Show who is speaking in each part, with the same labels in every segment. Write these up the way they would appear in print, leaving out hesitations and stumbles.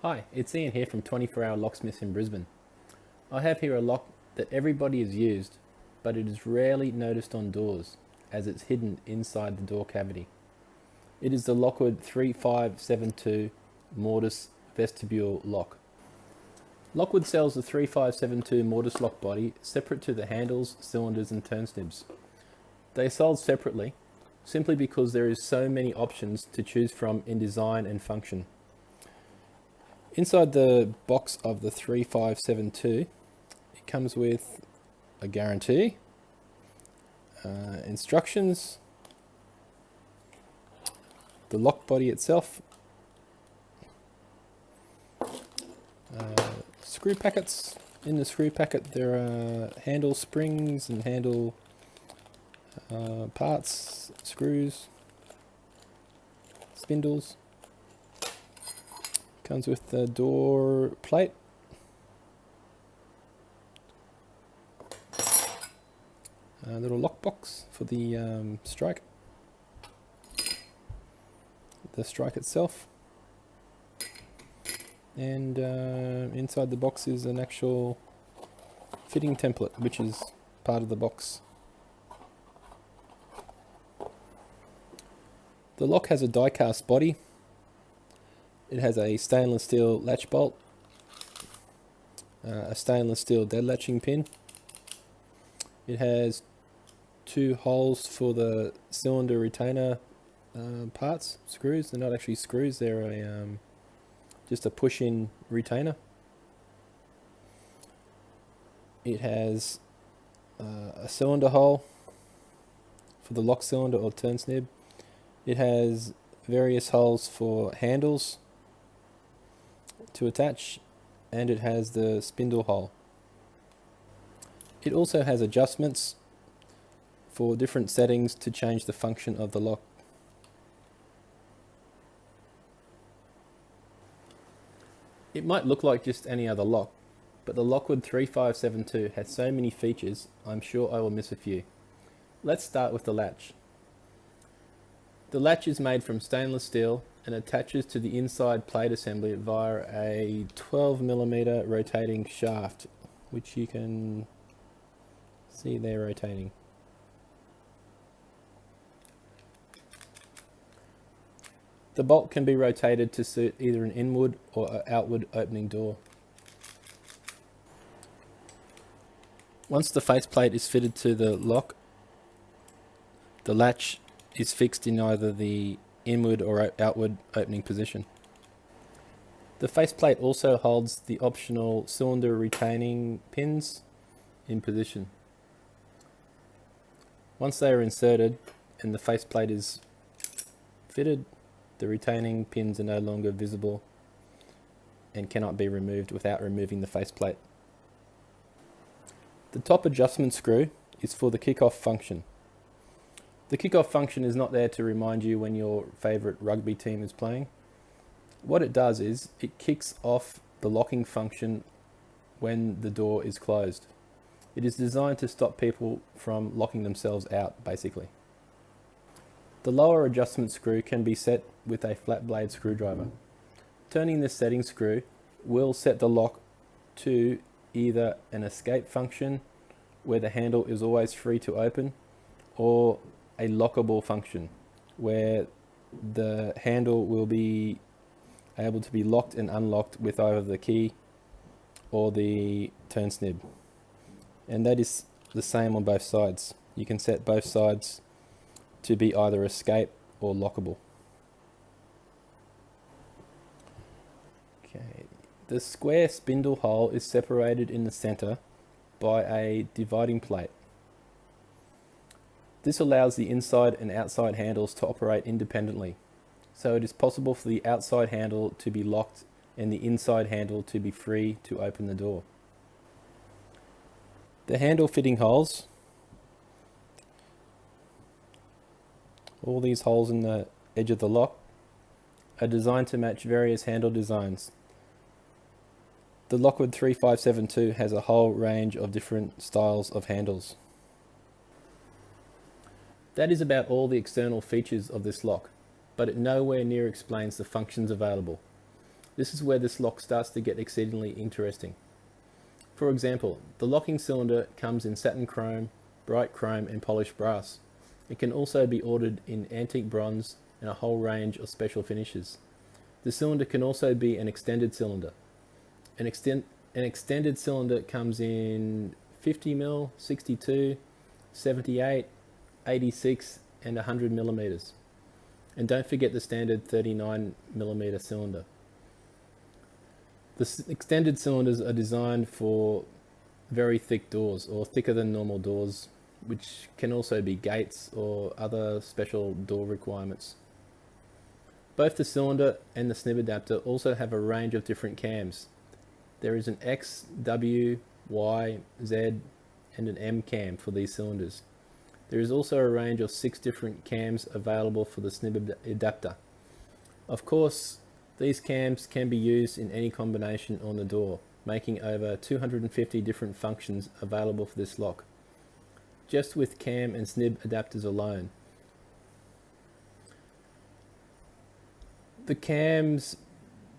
Speaker 1: Hi, it's Ian here from 24 Hour Locksmiths in Brisbane. I have here a lock that everybody has used, but it is rarely noticed on doors, as it's hidden inside the door cavity. It is the Lockwood 3572 mortise vestibule lock. Lockwood sells the 3572 mortise lock body separate to the handles, cylinders and turnsnibs. They are sold separately, simply because there is so many options to choose from in design and function. Inside the box of the 3572, it comes with a guarantee, instructions, the lock body itself, screw packets. In the screw packet there are handle springs and handle parts, screws, spindles. Comes with the door plate, a little lock box for the strike, the strike itself, and inside the box is an actual fitting template which is part of the box. The lock has a die cast body. It has a stainless steel latch bolt, a stainless steel dead latching pin. It has two holes for the cylinder retainer parts, screws. They're not actually screws, they're just a push-in retainer. It has a cylinder hole for the lock cylinder or turn snib. It has various holes for handles to attach, and it has the spindle hole. It also has adjustments for different settings to change the function of the lock. It might look like just any other lock, but the Lockwood 3572 has so many features, I'm sure I will miss a few. Let's start with the latch. The latch is made from stainless steel and attaches to the inside plate assembly via a 12mm rotating shaft, which you can see there rotating. The bolt can be rotated to suit either an inward or outward opening door. Once the faceplate is fitted to the lock, the latch is fixed in either the inward or outward opening position. The faceplate also holds the optional cylinder retaining pins in position. Once they are inserted and the faceplate is fitted, the retaining pins are no longer visible and cannot be removed without removing the faceplate. The top adjustment screw is for the kick-off function. The kick-off function is not there to remind you when your favourite rugby team is playing. What it does is it kicks off the locking function when the door is closed. It is designed to stop people from locking themselves out, basically. The lower adjustment screw can be set with a flat blade screwdriver. Turning this setting screw will set the lock to either an escape function, where the handle is always free to open, or a lockable function, where the handle will be able to be locked and unlocked with either the key or the turn snib. And that is the same on both sides. You can set both sides to be either escape or lockable. Okay. The square spindle hole is separated in the center by a dividing plate. This allows the inside and outside handles to operate independently, so it is possible for the outside handle to be locked and the inside handle to be free to open the door. The handle fitting holes, all these holes in the edge of the lock, are designed to match various handle designs. The Lockwood 3572 has a whole range of different styles of handles. That is about all the external features of this lock, but it nowhere near explains the functions available. This is where this lock starts to get exceedingly interesting. For example, the locking cylinder comes in satin chrome, bright chrome and polished brass. It can also be ordered in antique bronze and a whole range of special finishes. The cylinder can also be an extended cylinder. An extended cylinder comes in 50mm, 62, 78, 86 and 100 millimeters. And don't forget the standard 39mm cylinder. The extended cylinders are designed for very thick doors, or thicker than normal doors, which can also be gates or other special door requirements. Both the cylinder and the snib adapter also have a range of different cams. There is an X, W, Y, Z and an M cam for these cylinders. There is also a range of 6 different cams available for the snib adapter. Of course, these cams can be used in any combination on the door, making over 250 different functions available for this lock, just with cam and snib adapters alone. The cam's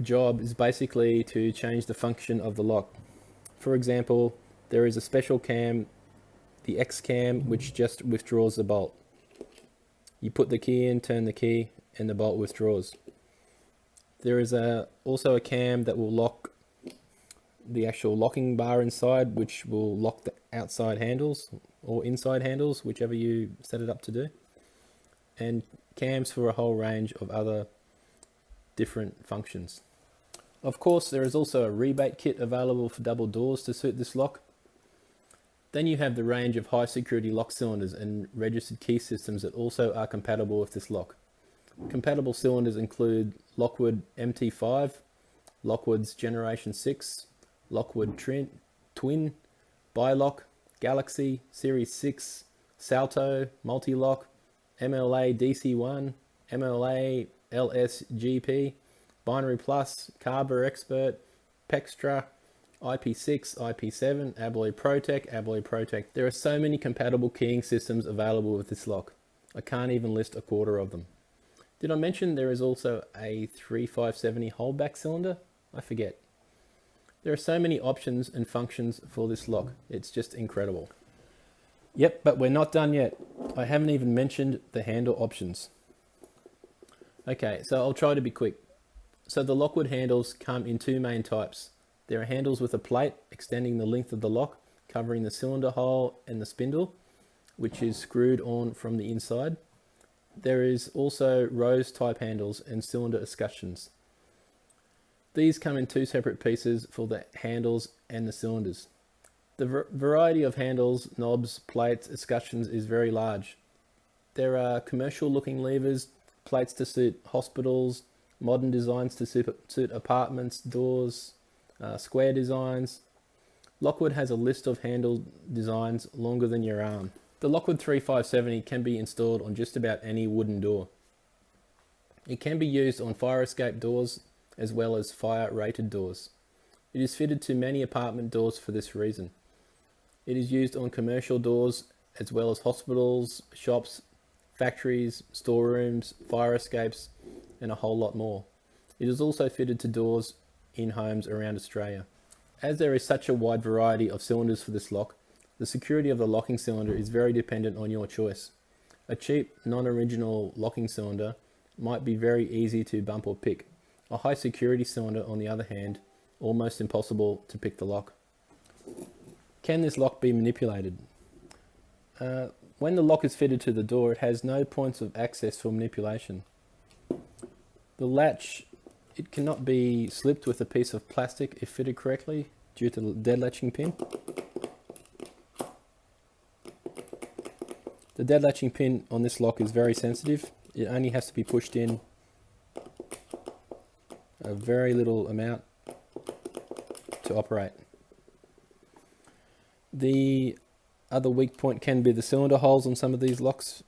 Speaker 1: job is basically to change the function of the lock. For example, there is a special cam, the X cam, which just withdraws the bolt. You put the key in, turn the key, and the bolt withdraws. There is also a cam that will lock the actual locking bar inside, which will lock the outside handles or inside handles, whichever you set it up to do. And cams for a whole range of other different functions. Of course, there is also a rebate kit available for double doors to suit this lock. Then you have the range of high security lock cylinders and registered key systems that also are compatible with this lock. Compatible cylinders include Lockwood MT5, Lockwood's Generation 6, Lockwood Twin, Bilock, Galaxy, Series 6, Salto, Multi-Lock, MLA DC1, MLA LSGP, Binary Plus, Carver Expert, Pextra, IP6, IP7, Abloy Protec. There are so many compatible keying systems available with this lock. I can't even list a quarter of them. Did I mention there is also a 3570 holdback cylinder? I forget. There are so many options and functions for this lock. It's just incredible. Yep, but we're not done yet. I haven't even mentioned the handle options. Okay, so I'll try to be quick. So the Lockwood handles come in 2 main types. There are handles with a plate extending the length of the lock, covering the cylinder hole and the spindle, which is screwed on from the inside. There is also rose type handles and cylinder escutcheons. These come in 2 separate pieces for the handles and the cylinders. The variety of handles, knobs, plates, escutcheons is very large. There are commercial looking levers, plates to suit hospitals, modern designs to suit apartments, doors, square designs. Lockwood has a list of handle designs longer than your arm. The Lockwood 3570 can be installed on just about any wooden door. It can be used on fire escape doors as well as fire rated doors. It is fitted to many apartment doors for this reason. It is used on commercial doors as well as hospitals, shops, factories, storerooms, fire escapes, and a whole lot more. It is also fitted to doors in homes around Australia. As there is such a wide variety of cylinders for this lock, the security of the locking cylinder is very dependent on your choice. A cheap, non-original locking cylinder might be very easy to bump or pick. A high security cylinder, on the other hand, almost impossible to pick the lock. Can this lock be manipulated? When the lock is fitted to the door, it has no points of access for manipulation. The latch, it cannot be slipped with a piece of plastic if fitted correctly due to the dead latching pin. The dead latching pin on this lock is very sensitive. It only has to be pushed in a very little amount to operate. The other weak point can be the cylinder holes on some of these locks.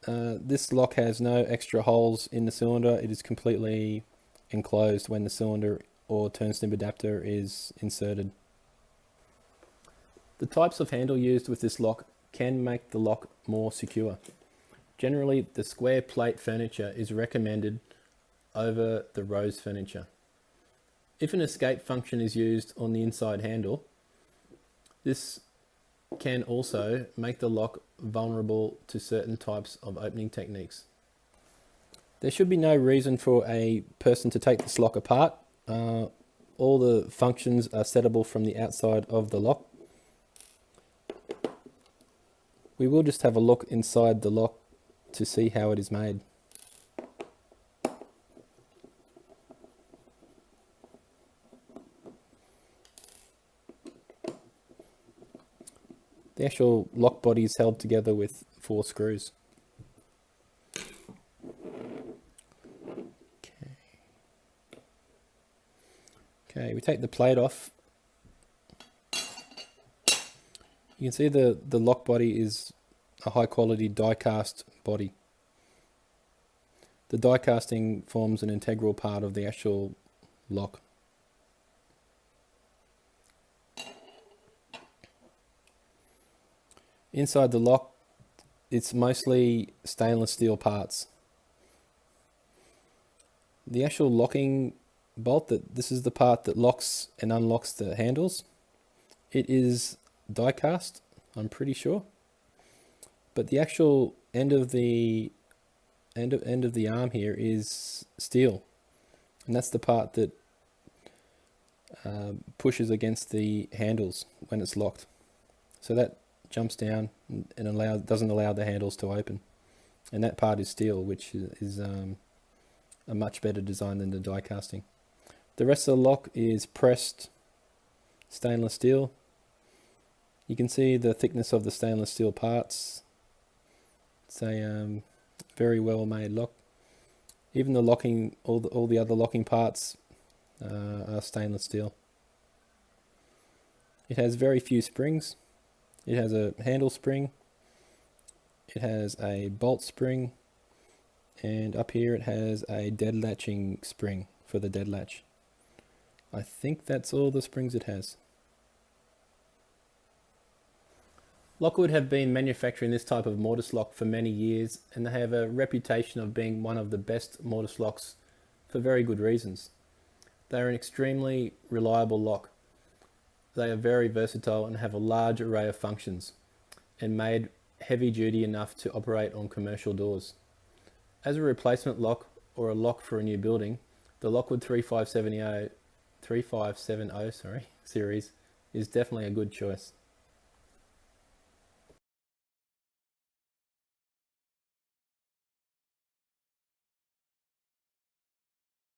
Speaker 1: This lock has no extra holes in the cylinder. It is completely enclosed when the cylinder or turn snib adapter is inserted. The types of handle used with this lock can make the lock more secure. Generally, the square plate furniture is recommended over the rose furniture. If an escape function is used on the inside handle, this can also make the lock vulnerable to certain types of opening techniques. There should be no reason for a person to take this lock apart. All the functions are settable from the outside of the lock. We will just have a look inside the lock to see how it is made. The actual lock body is held together with 4 screws. Okay, we take the plate off. You can see the lock body is a high quality die cast body. The die casting forms an integral part of the actual lock. Inside the lock, it's mostly stainless steel parts. The actual locking bolt, this is the part that locks and unlocks the handles. It is die cast, I'm pretty sure, but the actual end of the arm here is steel, and that's the part that pushes against the handles when it's locked. So that jumps down and doesn't allow the handles to open, and that part is steel, which is a much better design than the die casting. The rest of the lock is pressed stainless steel. You can see the thickness of the stainless steel parts. It's a very well made lock. Even the locking, all the other locking parts are stainless steel. It has very few springs. It has a handle spring, it has a bolt spring, and up here it has a dead latching spring for the dead latch. I think that's all the springs it has. Lockwood have been manufacturing this type of mortise lock for many years, and they have a reputation of being one of the best mortise locks for very good reasons. They are an extremely reliable lock. They are very versatile and have a large array of functions, and made heavy duty enough to operate on commercial doors. As a replacement lock or a lock for a new building, the Lockwood 3570 series is definitely a good choice.